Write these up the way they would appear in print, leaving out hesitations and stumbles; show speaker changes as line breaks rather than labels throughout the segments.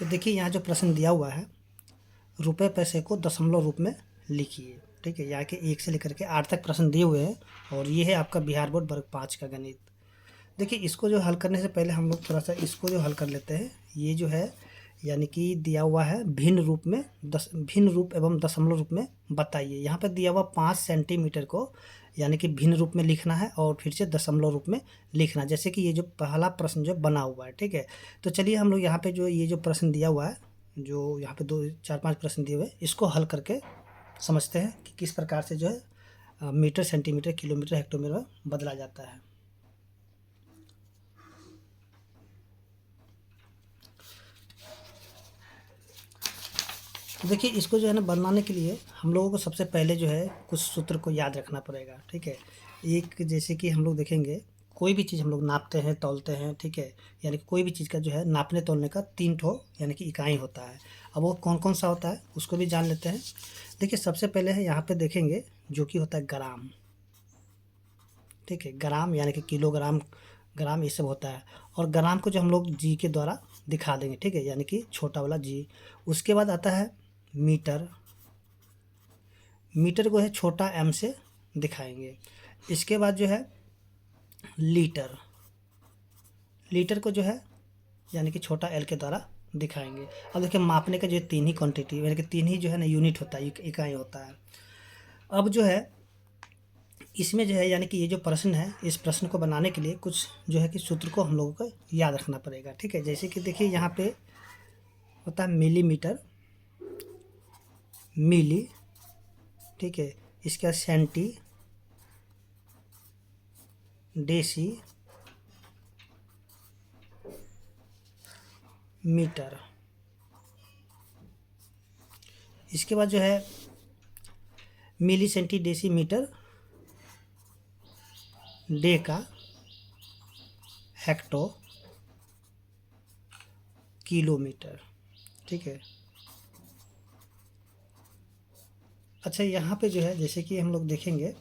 तो देखिए यहाँ जो प्रश्न दिया हुआ है, रुपए पैसे को दशमलव रूप में लिखिए। ठीक है, यहाँ के 1 से लेकर के 8 तक प्रश्न दिए हुए हैं और ये है आपका बिहार बोर्ड वर्ग 5 का गणित। देखिए इसको जो हल करने से पहले हम लोग थोड़ा सा इसको जो हल कर लेते हैं। ये जो है यानी कि दिया हुआ है भिन्न रूप एवं दशमलव रूप में बताइए। यहाँ पे दिया हुआ 5 सेंटीमीटर को यानी कि भिन्न रूप में लिखना है और फिर से दशमलव रूप में लिखना है, जैसे कि ये जो पहला प्रश्न जो बना हुआ है। ठीक है, तो चलिए हम लोग यहाँ पे जो ये जो प्रश्न दिया हुआ है, जो यहाँ पे 2 4 5 प्रश्न दिए हुए हैं, इसको हल करके समझते हैं कि किस प्रकार से जो है मीटर सेंटीमीटर किलोमीटर हेक्टोमीटर में बदला जाता है। तो देखिए इसको जो है ना बनाने के लिए हम लोगों को सबसे पहले जो है कुछ सूत्र को याद रखना पड़ेगा। ठीक है, एक जैसे कि हम लोग देखेंगे कोई भी चीज़ हम लोग नापते हैं तौलते हैं। ठीक है, यानी कि कोई भी चीज़ का जो है नापने तौलने का 3 ठो यानी कि इकाई होता है। अब वो कौन कौन सा होता है उसको भी जान लेते हैं। देखिए सबसे पहले है यहाँ पे देखेंगे जो कि होता है ग्राम। ठीक है, ग्राम यानी कि किलोग्राम, ग्राम ये सब होता है। और ग्राम को जो हम लोग जी के द्वारा दिखा देंगे। ठीक है, यानी कि छोटा वाला जी। उसके बाद आता है मीटर। मीटर को है छोटा एम से दिखाएंगे। इसके बाद जो है लीटर। लीटर को जो है यानी कि छोटा एल के द्वारा दिखाएंगे। अब देखिए मापने का जो 3 ही क्वांटिटी यानी कि 3 ही जो है ना यूनिट होता है, इकाई होता है। अब जो है इसमें जो है यानी कि ये जो प्रश्न है, इस प्रश्न को बनाने के लिए कुछ जो है कि सूत्र को हम लोगों को याद रखना पड़ेगा। ठीक है, जैसे कि देखिए यहाँ पे होता है मिलीमीटर, मिली। ठीक है, इसके बाद सेंटी, डेसी, मीटर। इसके बाद जो है milli centi deci metre, deca, hecto, kilometre. ठीक है, अच्छा यहाँ पे जो है जैसे कि हम लोग देखेंगे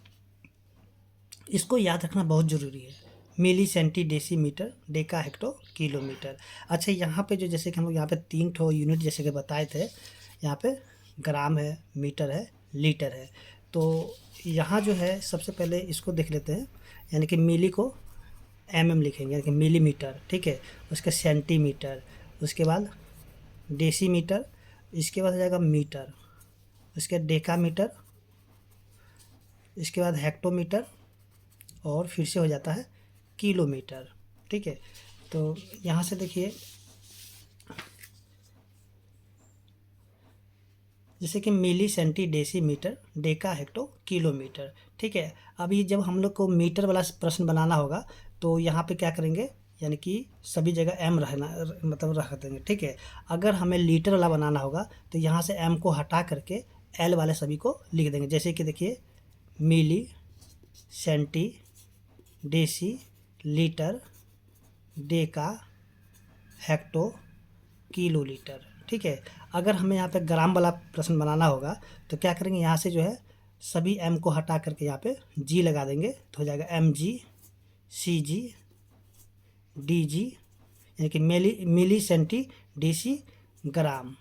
इसको याद रखना बहुत ज़रूरी है। Milli centi deci metre, deca hecto kilometre. अच्छा यहाँ पे जो जैसे कि हम लोग यहाँ पे 3 ठो यूनिट जैसे कि बताए थे, यहाँ पे ग्राम है, मीटर है, लीटर है। तो यहाँ जो है सबसे पहले इसको देख लेते हैं, यानी कि मिली को लिखेंगे यानी कि मिलीमीटर। ठीक है, उसके सेंटीमीटर, उसके बाद डेसीमीटर, इसके बाद हो जाएगा मीटर, उसके बाद डेकामीटर, इसके बाद हेक्टोमीटर और फिर से हो जाता है किलोमीटर। ठीक है, तो यहाँ से देखिए जैसे कि milli centi deci metre, deca hecto kilometre. ठीक है, अभी जब हम लोग को मीटर वाला प्रश्न बनाना होगा तो यहाँ पे क्या करेंगे, यानी कि सभी जगह एम रहना मतलब रख देंगे। ठीक है, अगर हमें लीटर वाला बनाना होगा तो यहाँ से एम को हटा करके एल वाले सभी को लिख देंगे। जैसे कि देखिए milli centi deci litre deca hecto kilo litre. ठीक है, अगर हमें यहाँ पे ग्राम वाला प्रश्न बनाना होगा तो क्या करेंगे, यहाँ से जो है सभी एम को हटा करके यहाँ पे जी लगा देंगे तो हो जाएगा एम जी, सी जी, डी जी, यानी कि milli centi deci gram,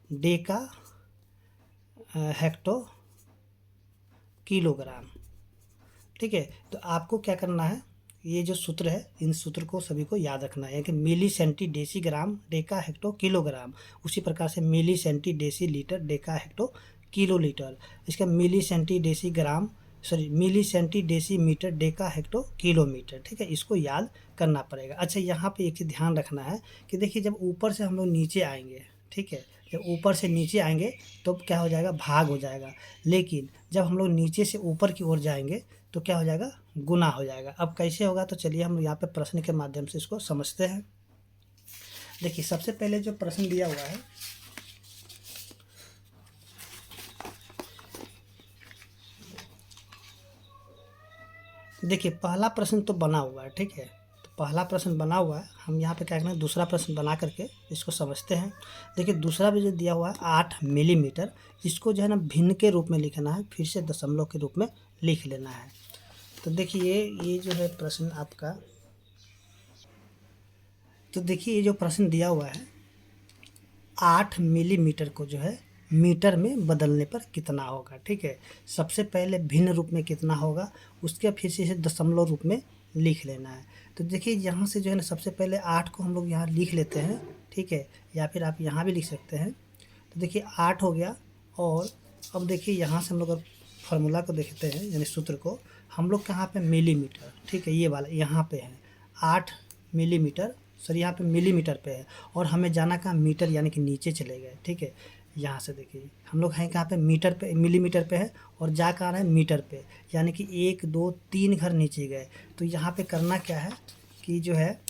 deca hecto kilogram. ठीक है, तो आपको क्या करना है, ये जो सूत्र है इन सूत्र को सभी को याद रखना है कि milli centi deci gram deca hecto kilogram, उसी प्रकार से milli centi deci litre deca hecto kilo litre, इसका milli centi deci gram milli centi deci metre deca hecto kilometre. ठीक है, इसको याद करना पड़ेगा। अच्छा यहाँ पे एक चीज़ ध्यान रखना है कि देखिए जब ऊपर से हम लोग नीचे आएंगे, ठीक है, जब ऊपर से नीचे आएंगे तो क्या हो जाएगा, भाग हो जाएगा। लेकिन जब हम लोग नीचे से ऊपर की ओर जाएंगे तो क्या हो जाएगा, गुना हो जाएगा। अब कैसे होगा, तो चलिए हम यहाँ पे प्रश्न के माध्यम से इसको समझते हैं। देखिए सबसे पहले जो प्रश्न दिया हुआ है, देखिए पहला प्रश्न तो बना हुआ है। ठीक है, तो पहला प्रश्न बना हुआ है, हम यहाँ पे क्या करना है दूसरा प्रश्न बना करके इसको समझते हैं। देखिए दूसरा भी जो दिया हुआ है 8 मिलीमीटर, इसको जो है ना भिन्न के रूप में लिखना है, फिर से दशमलव के रूप में लिख लेना है। तो देखिए ये जो है प्रश्न आपका, तो देखिए ये जो प्रश्न दिया हुआ है 8 मिलीमीटर को जो है मीटर में बदलने पर कितना होगा। ठीक है, सबसे पहले भिन्न रूप में कितना होगा, उसके बाद फिर से इसे दशमलव रूप में लिख लेना है। तो देखिए यहाँ से जो है ना सबसे पहले 8 को हम लोग यहाँ लिख लेते हैं। ठीक है, या फिर आप यहाँ भी लिख सकते हैं। तो देखिए 8 हो गया। और अब देखिए यहाँ से हम लोग अगर फार्मूला को देखते हैं यानी सूत्र को, हम लोग कहाँ पे मिलीमीटर, ठीक है ये वाला यहाँ पे है 8 मिलीमीटर, सर यहाँ पे मिलीमीटर पे है और हमें जाना कहाँ मीटर यानी कि नीचे चले गए। ठीक है, यहाँ से देखिए हम लोग हैं कहाँ पे मीटर पे, मिलीमीटर पे है और जा कहाँ रहे हैं मीटर पे, यानी कि 1 2 3 घर नीचे गए। तो यहाँ पे करना क्या है कि जो है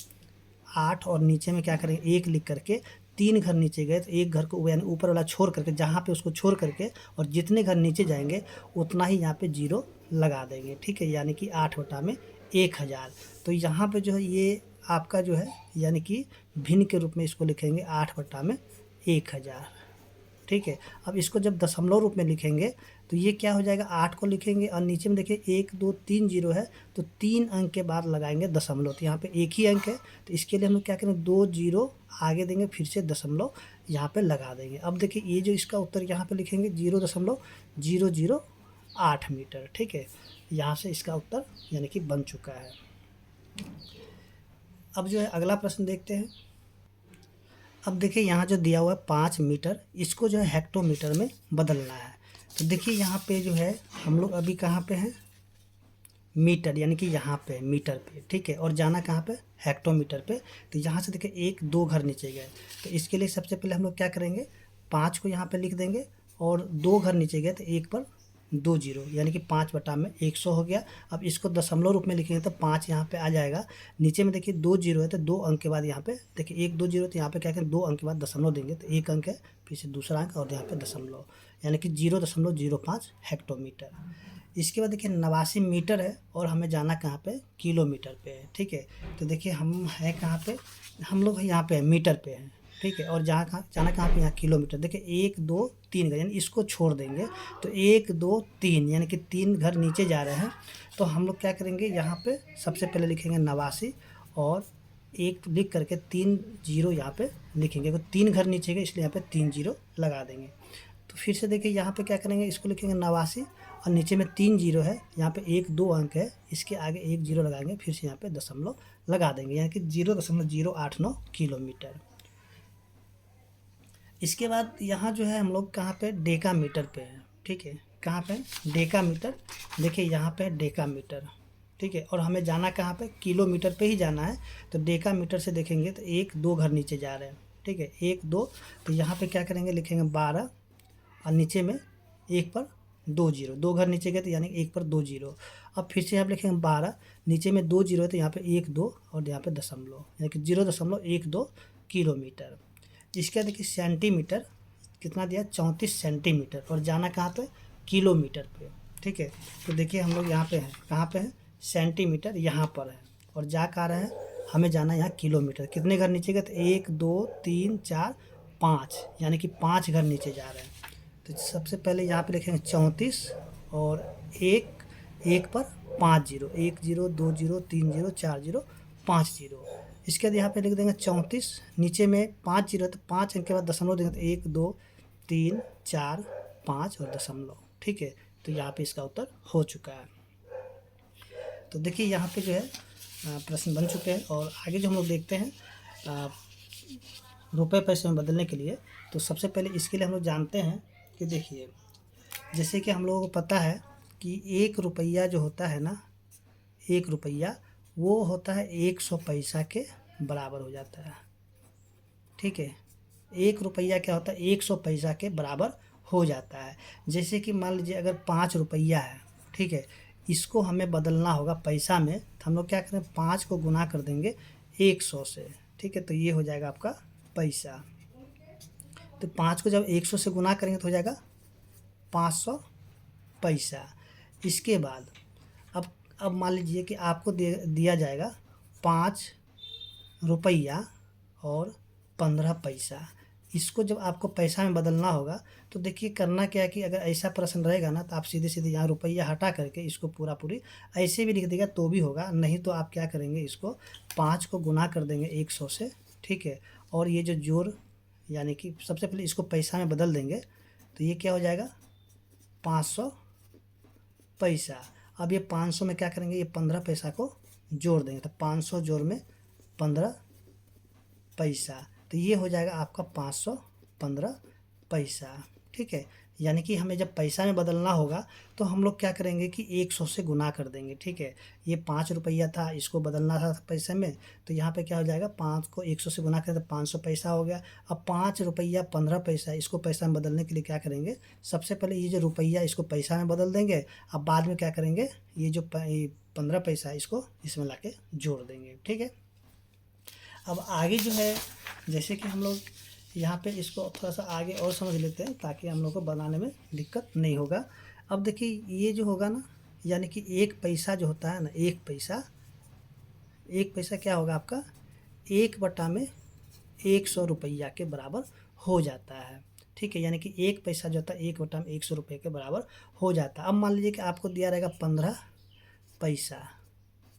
8 और नीचे में क्या करेंगे 1 लिख करके 3 घर नीचे गए तो एक घर को यानी ऊपर वाला छोड़ करके जहाँ पे उसको छोड़ करके और जितने घर नीचे जाएंगे उतना ही यहाँ पे जीरो लगा देंगे। ठीक है, यानी कि 8 बटा में 1000। तो यहाँ पे जो है ये आपका जो है यानी कि भिन्न के रूप में इसको लिखेंगे 8 बटा में 1000। ठीक है, अब इसको जब दशमलव रूप में लिखेंगे तो ये क्या हो जाएगा, 8 को लिखेंगे और नीचे में देखिए 1 2 3 जीरो है तो 3 अंक के बाद लगाएंगे दशमलव। तो यहाँ पे एक ही अंक है तो इसके लिए हम लोग क्या करेंगे 2 जीरो आगे देंगे फिर से दशमलव यहाँ पे लगा देंगे। अब देखिए ये जो इसका उत्तर यहाँ पे लिखेंगे 0.008 मीटर। ठीक है, यहाँ से इसका उत्तर यानी कि बन चुका है। अब जो है अगला प्रश्न देखते हैं। अब देखिए यहाँ जो दिया हुआ है 5 मीटर, इसको जो है हेक्टोमीटर में बदलना है। तो देखिए यहाँ पे जो है हम लोग अभी कहाँ पे हैं, मीटर यानी कि यहाँ पे मीटर पे। ठीक है, और जाना कहाँ पे हेक्टोमीटर पे। तो यहाँ से देखिए 1 2 घर नीचे गए तो इसके लिए सबसे पहले हम लोग क्या करेंगे 5 को यहाँ पे लिख देंगे और 2 घर नीचे गए तो 1 पर 2 जीरो यानी कि 5 बटा में 100 हो गया। अब इसको दशमलव रूप में लिखेंगे तो 5 यहाँ पे आ जाएगा। नीचे में देखिए 2 जीरो है तो 2 अंक के बाद यहाँ पे देखिए 1 2 जीरो तो यहाँ पे क्या करें 2 अंक के बाद दशमलव देंगे तो 1 अंक है फिर से दूसरा अंक और यहाँ पे दशमलव यानी कि 0.05 हेक्टोमीटर। इसके बाद देखिए 89 मीटर है और हमें जाना कहाँ पे किलोमीटर पे है। ठीक है, तो देखिए हम हैं कहाँ पे, हम लोग यहाँ पे मीटर पे हैं। ठीक है, और जाना कहाँ पे यहाँ किलोमीटर। देखिए 1 2 3 घर यानी इसको छोड़ देंगे तो 1 2 3 यानी कि 3 घर नीचे जा रहे हैं। तो हम लोग क्या करेंगे यहाँ पे सबसे पहले लिखेंगे 89 और 1 लिख करके 3 जीरो यहाँ पे लिखेंगे। तो 3 घर नीचे गए इसलिए यहाँ पे 3 जीरो लगा देंगे। तो फिर से देखिए यहाँ पे क्या करेंगे इसको लिखेंगे 89 और नीचे में 3 जीरो है, यहाँ पे 1 2 अंक है, इसके आगे 1 जीरो लगाएंगे फिर से यहाँ पे दशमलव लगा देंगे यानी कि 0.089 किलोमीटर। इसके बाद यहाँ जो है हम लोग कहाँ पे डेका मीटर पे हैं। ठीक है, कहाँ पे डेका मीटर, देखिए यहाँ पे डेका मीटर। ठीक है, और हमें जाना कहाँ पे किलोमीटर पे ही जाना है। तो डेका मीटर से देखेंगे तो 1 2 घर नीचे जा रहे हैं। ठीक है, 1 2 तो यहाँ पे क्या करेंगे लिखेंगे 12 और नीचे में 1 पर 2 जीरो, 2 घर नीचे गए तो यानी 1 पर 2 जीरो। अब फिर से यहाँ लिखेंगे 12 नीचे में 2 जीरो है तो यहाँ पे 1 2 और यहाँ पे दशमलव यानी कि 0.12 किलोमीटर। इसका देखिए सेंटीमीटर कितना दिया 34 सेंटीमीटर और जाना कहाँ पे किलोमीटर पे। ठीक है, तो देखिए हम लोग यहाँ पे हैं, कहाँ पे हैं सेंटीमीटर यहाँ पर है और जा कहाँ रहे हैं हमें जाना है यहाँ किलोमीटर। कितने घर नीचे गए तो 1 2 3 4 5 यानी कि 5 घर नीचे जा रहे हैं। तो सबसे पहले यहाँ पे लिखेंगे 34 और 1 पर 5 zero, 1 zero 2 zero 3 zero 4 zero 5 zero. इसके बाद यहाँ पे लिख देंगे 34 नीचे में 5 जीरो तो 5 अंक के बाद दशमलव देंगे तो 1 2 3 4 5 और दशमलव। ठीक है, तो यहाँ पे इसका उत्तर हो चुका है। तो देखिए यहाँ पे जो है प्रश्न बन चुके हैं और आगे जो हम लोग देखते हैं रुपए पैसे में बदलने के लिए। तो सबसे पहले इसके लिए हम लोग जानते हैं कि देखिए जैसे कि हम लोगों को पता है कि 1 रुपया जो होता है ना, 1 रुपया वो होता है 100 पैसा के बराबर हो जाता है। ठीक है, 1 रुपया क्या होता है 100 पैसा के बराबर हो जाता है। जैसे कि मान लीजिए अगर 5 रुपया है, ठीक है, इसको हमें बदलना होगा पैसा में तो हम लोग क्या करें 5 को गुना कर देंगे 100 से। ठीक है, तो ये हो जाएगा आपका पैसा। तो 5 को जब 100 से गुना करेंगे तो हो जाएगा 500 पैसा। इसके बाद अब मान लीजिए कि आपको दिया जाएगा 5 रुपया और 15 पैसा। इसको जब आपको पैसा में बदलना होगा तो देखिए करना क्या है कि अगर ऐसा प्रश्न रहेगा ना तो आप सीधे सीधे यहाँ रुपया हटा करके इसको पूरी ऐसे भी लिख देगा तो भी होगा, नहीं तो आप क्या करेंगे इसको 5 को गुना कर देंगे 100 से। ठीक है, और ये जो जोड़ यानी कि सबसे पहले इसको पैसा में बदल देंगे तो ये क्या हो जाएगा 500 पैसा। अब ये 500 में क्या करेंगे, ये 15 पैसा को जोड़ देंगे तो 500 जोड़ में 15 पैसा, तो ये हो जाएगा आपका 515 पैसा। ठीक है, यानी कि हमें जब पैसा में बदलना होगा तो हम लोग क्या करेंगे कि 100 से गुना कर देंगे। ठीक है, ये 5 रुपया था, इसको बदलना था पैसे में, तो यहाँ पे क्या हो जाएगा 5 को 100 से गुना करें तो 500 पैसा हो गया। अब 5 रुपया 15 पैसा, इसको पैसा में बदलने के लिए क्या करेंगे, सबसे पहले ये जो रुपया इसको पैसा में बदल देंगे। अब बाद में क्या करेंगे, ये जो 15 पैसा इसको इसमें ला के जोड़ देंगे। ठीक है, अब आगे जो है जैसे कि हम लोग यहाँ पे इसको थोड़ा सा आगे और समझ लेते हैं ताकि हम लोग को बनाने में दिक्कत नहीं होगा। अब देखिए ये जो होगा ना, यानी कि एक पैसा जो होता है ना, एक पैसा क्या होगा आपका 1/100 रुपया के बराबर हो जाता है। ठीक है, यानी कि एक पैसा जो होता है 1/100 रुपये के बराबर हो जाता है। अब मान लीजिए कि आपको दिया रहेगा 15 पैसा,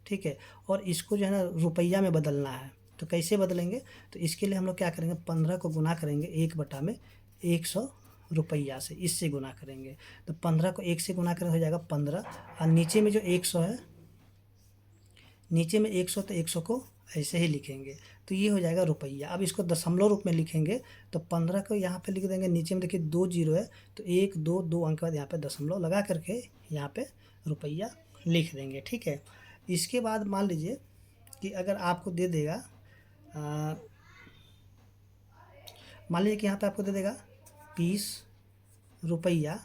ठीक है, और इसको जो है ना रुपया में बदलना है, तो कैसे बदलेंगे, तो इसके लिए हम लोग क्या करेंगे 15 को गुना करेंगे 1/100 रुपया से, इससे गुना करेंगे तो 15 को 1 से गुना करें हो जाएगा 15, और नीचे में जो 100 है, नीचे में 100 तो 100 को ऐसे ही लिखेंगे तो ये हो जाएगा रुपया। अब इसको दशमलव रूप में लिखेंगे तो 15 को यहाँ पे लिख देंगे, नीचे में देखिए 2 जीरो है तो 1 2 2 अंक के बाद यहाँ पे दशमलव लगा करके यहाँ पे रुपया लिख देंगे। ठीक है, इसके बाद मान लीजिए कि अगर आपको दे देगा मान लीजिए कि यहाँ पे आपको दे देगा 20 रुपया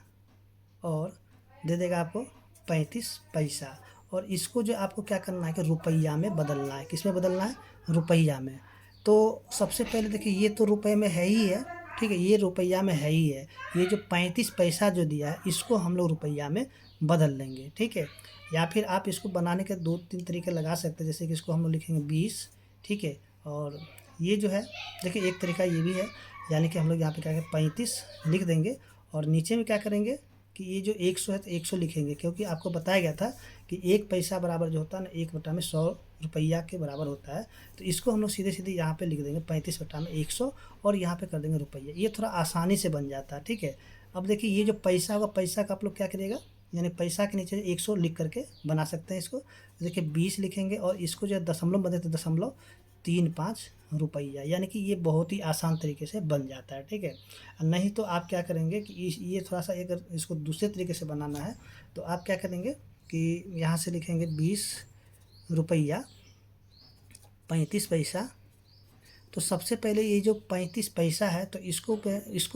और दे देगा आपको 35 पैसा, और इसको जो आपको क्या करना है कि रुपया में बदलना है। किस में बदलना है, रुपया में। तो सबसे पहले देखिए ये तो रुपये में है ही है, ठीक है, ये रुपया में है ही है। ये जो 35 पैसा जो दिया है इसको हम लोग रुपया में बदल लेंगे। ठीक है, या फिर आप इसको बनाने के 2-3 तरीके लगा सकते हैं, जैसे कि इसको हम लोग लिखेंगे 20, ठीक है, और ये जो है देखिए एक तरीका ये भी है, यानी कि हम लोग यहाँ पे क्या करें 35 लिख देंगे और नीचे में क्या करेंगे कि ये जो 100 है तो 100 लिखेंगे, क्योंकि आपको बताया गया था कि एक पैसा बराबर जो होता है ना 1/100 रुपया के बराबर होता है। तो इसको हम लोग सीधे सीधे यहाँ पे लिख देंगे 35/100 और यहाँ पे कर देंगे रुपया। ये थोड़ा आसानी से बन जाता है। ठीक है, अब देखिए ये जो पैसा होगा, पैसा का आप लोग क्या करिएगा, यानी पैसा के नीचे 100 लिख करके बना सकते हैं इसको। देखिए 20 लिखेंगे और इसको जो है दशमलव बदलते 0.35 रुपया, यानी कि ये बहुत ही आसान तरीके से बन जाता है। ठीक है, नहीं तो आप क्या करेंगे कि ये थोड़ा सा अगर इसको दूसरे तरीके से बनाना है तो आप क्या करेंगे कि यहाँ से लिखेंगे 20 रुपया 35 पैसा। तो सबसे पहले ये जो 35 पैसा है तो इसको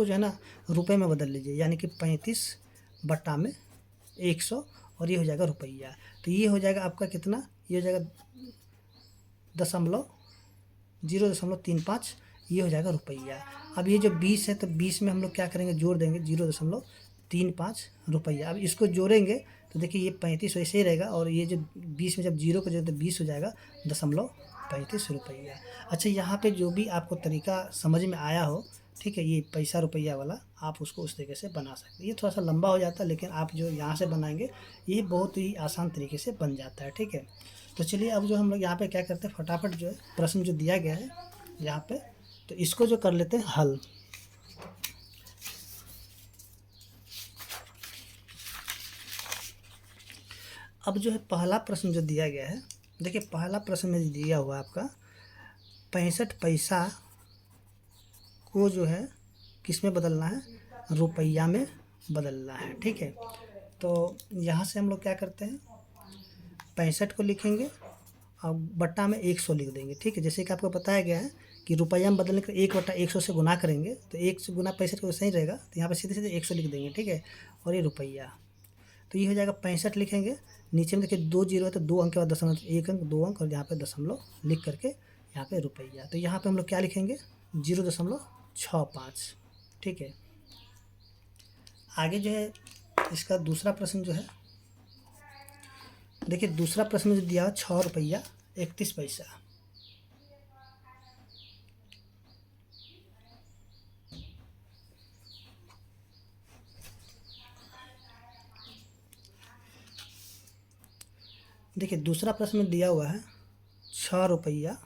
जो है ना रुपए में बदल लीजिए, यानी कि 35/100 और ये हो जाएगा रुपया। तो ये हो जाएगा आपका कितना, ये हो जाएगा 0.35, ये हो जाएगा रुपया। अब ये जो 20 है तो 20 में हम लोग क्या करेंगे, जोड़ देंगे 0.35 रुपया। अब इसको जोड़ेंगे तो देखिए ये 35 वैसे ही रहेगा और ये जो 20 में जब जीरो को जोड़े तो 20 हो जाएगा 0.35 रुपया। अच्छा, यहाँ पे जो भी आपको तरीका समझ में आया हो, ठीक है, ये पैसा रुपया वाला आप उसको उस तरीके से बना सकते हैं। ये थोड़ा सा लंबा हो जाता है लेकिन आप जो यहाँ से बनाएंगे ये बहुत ही आसान तरीके से बन जाता है। ठीक है, तो चलिए अब जो हम लोग यहाँ पे क्या करते हैं, फटाफट जो है प्रश्न जो दिया गया है यहाँ पे, तो इसको जो कर लेते हैं हल। अब जो है पहला प्रश्न जो दिया गया है, देखिए पहला प्रश्न में दिया हुआ आपका 65 पैसा को जो है किस में बदलना है, रुपया में बदलना है। ठीक है, तो यहाँ से हम लोग क्या करते हैं 65 को लिखेंगे और बट्टा में 100 लिख देंगे। ठीक है, जैसे कि आपको बताया गया है कि रुपया में बदलने के 1/100 से गुना करेंगे तो 1 से गुना 65 को सही रहेगा, तो यहाँ पे सीधे सीधे 100 लिख देंगे। ठीक है, और ये रुपया, तो ये हो जाएगा 65 लिखेंगे। नीचे में देखिए 2 जीरो है तो 2 अंक के बाद दशमलव, 1 अंक 2 अंक और यहाँ पे दशमलव लिख करके यहाँ पे रुपया। तो यहाँ पे हम लोग क्या लिखेंगे 0.65। ठीक है, आगे जो है इसका दूसरा प्रश्न जो है, देखिए दूसरा प्रश्न जो दिया है 6 रुपया 31 पैसा। देखिए दूसरा प्रश्न में दिया हुआ है 6 रुपया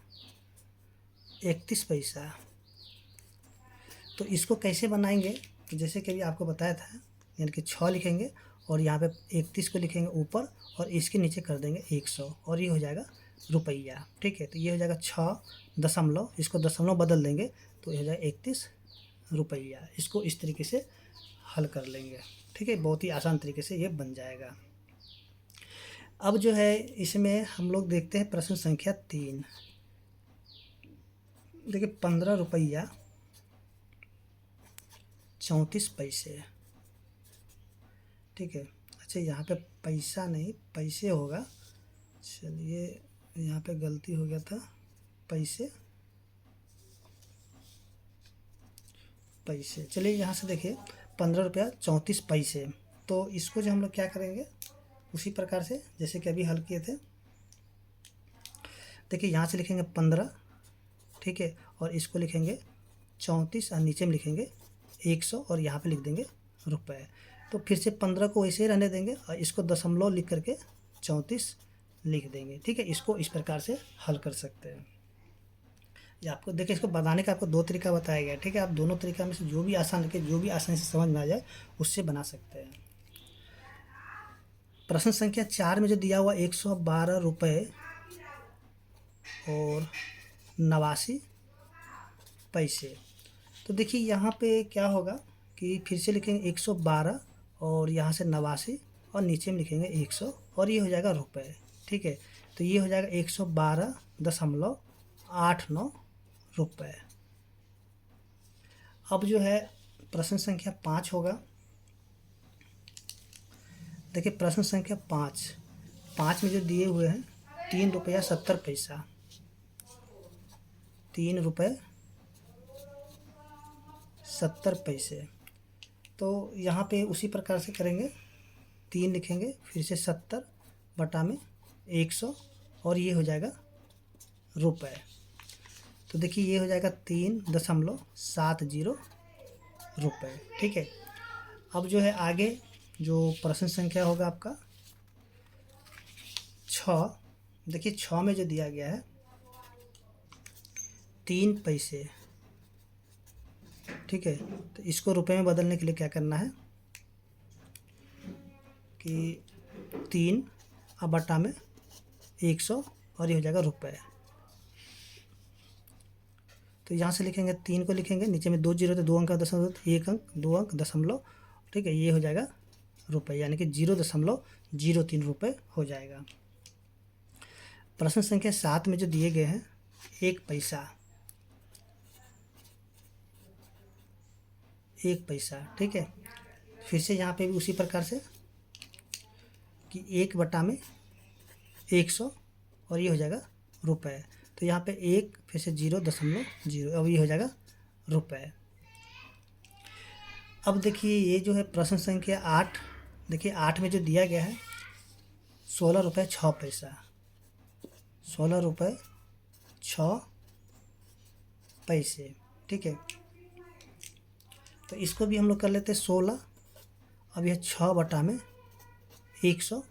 31 पैसा। तो इसको कैसे बनाएंगे, तो जैसे कि अभी आपको बताया था, यानी कि 6 लिखेंगे और यहाँ पे 31 को लिखेंगे ऊपर और इसके नीचे कर देंगे 100 और ये हो जाएगा रुपया। ठीक है, तो ये हो जाएगा 6 दशमलव, इसको दशमलव बदल देंगे तो ये हो जाएगा 31 रुपया। इसको इस तरीके से हल कर लेंगे। ठीक है, बहुत ही आसान तरीके से ये बन जाएगा। अब जो है इसमें हम लोग देखते हैं प्रश्न संख्या 3। देखिए 15 रुपया 34 पैसे। ठीक है, अच्छा यहाँ पे पैसा नहीं पैसे होगा, चलिए यहाँ पे गलती हो गया था, पैसे पैसे चलिए यहाँ से देखिए 15 रुपया 34 पैसे। तो इसको जो हम लोग क्या करेंगे उसी प्रकार से जैसे कि अभी हल किए थे। देखिए यहाँ से लिखेंगे 15, ठीक है, और इसको लिखेंगे 34 और नीचे में लिखेंगे 100 और यहाँ पे लिख देंगे रुपए। तो फिर से 15 को वैसे ही रहने देंगे और इसको दशमलव लिख करके 34 लिख देंगे। ठीक है, इसको इस प्रकार से हल कर सकते हैं। ये आपको देखिए इसको बनाने का आपको 2 तरीका बताया गया है। ठीक है, आप दोनों तरीका में से जो भी आसान लगे, जो भी आसानी से समझ में आ जाए उससे बना सकते हैं। प्रश्न संख्या 4 में जो दिया हुआ 112 रुपये और 89 पैसे। तो देखिए यहाँ पे क्या होगा कि फिर से लिखेंगे 112 और यहाँ से 89 और नीचे में लिखेंगे 100 और ये हो जाएगा रुपए। ठीक है, तो ये हो जाएगा 112.89 रुपये। अब जो है प्रश्न संख्या 5 होगा। देखिए प्रश्न संख्या 5 में जो दिए हुए हैं 3 रुपया 70 पैसा, 3 रुपये 70 पैसे। तो यहाँ पे उसी प्रकार से करेंगे, 3 लिखेंगे फिर से 70 बटा में 100 और ये हो जाएगा रुपए। तो देखिए ये हो जाएगा 3.70 रुपये। ठीक है, अब जो है आगे जो प्रश्न संख्या होगा आपका 6। देखिए 6 में जो दिया गया है 3 पैसे। ठीक है, तो इसको रुपए में बदलने के लिए क्या करना है कि 3 अब बटा में 100 और ये हो जाएगा रुपए। तो यहाँ से लिखेंगे 3 को लिखेंगे नीचे में 2 जीरो, तो 2 अंक का दशमलव, 1 अंक 2 अंक दशमलव। ठीक है, ये हो जाएगा रुपए, यानी कि 0.03 रुपये हो जाएगा। प्रश्न संख्या 7 में जो दिए गए हैं 1 पैसा, 1 पैसा। ठीक है, फिर से यहाँ पे भी उसी प्रकार से कि 1 बटा में 100 और ये हो जाएगा रुपए। तो यहाँ पे 1 फिर से 0.0 अब ये हो जाएगा रुपए। अब देखिए ये जो है प्रश्न संख्या 8। देखिए 8 में जो दिया गया है 16 रुपये 6 पैसा, 16 रुपये 6 पैसे। ठीक है, तो इसको भी हम लोग कर लेते हैं 16, अब यह 6 बटा में 100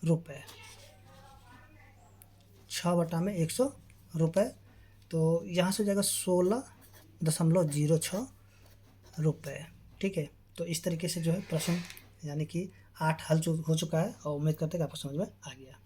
रुपये, 6 बटा में 100 रुपये। तो यहाँ से हो जाएगा 16.06 रुपये। ठीक है, तो इस तरीके से जो है प्रश्न यानी कि 8 हल हो चुका है और उम्मीद करते हैं कि आपको समझ में आ गया।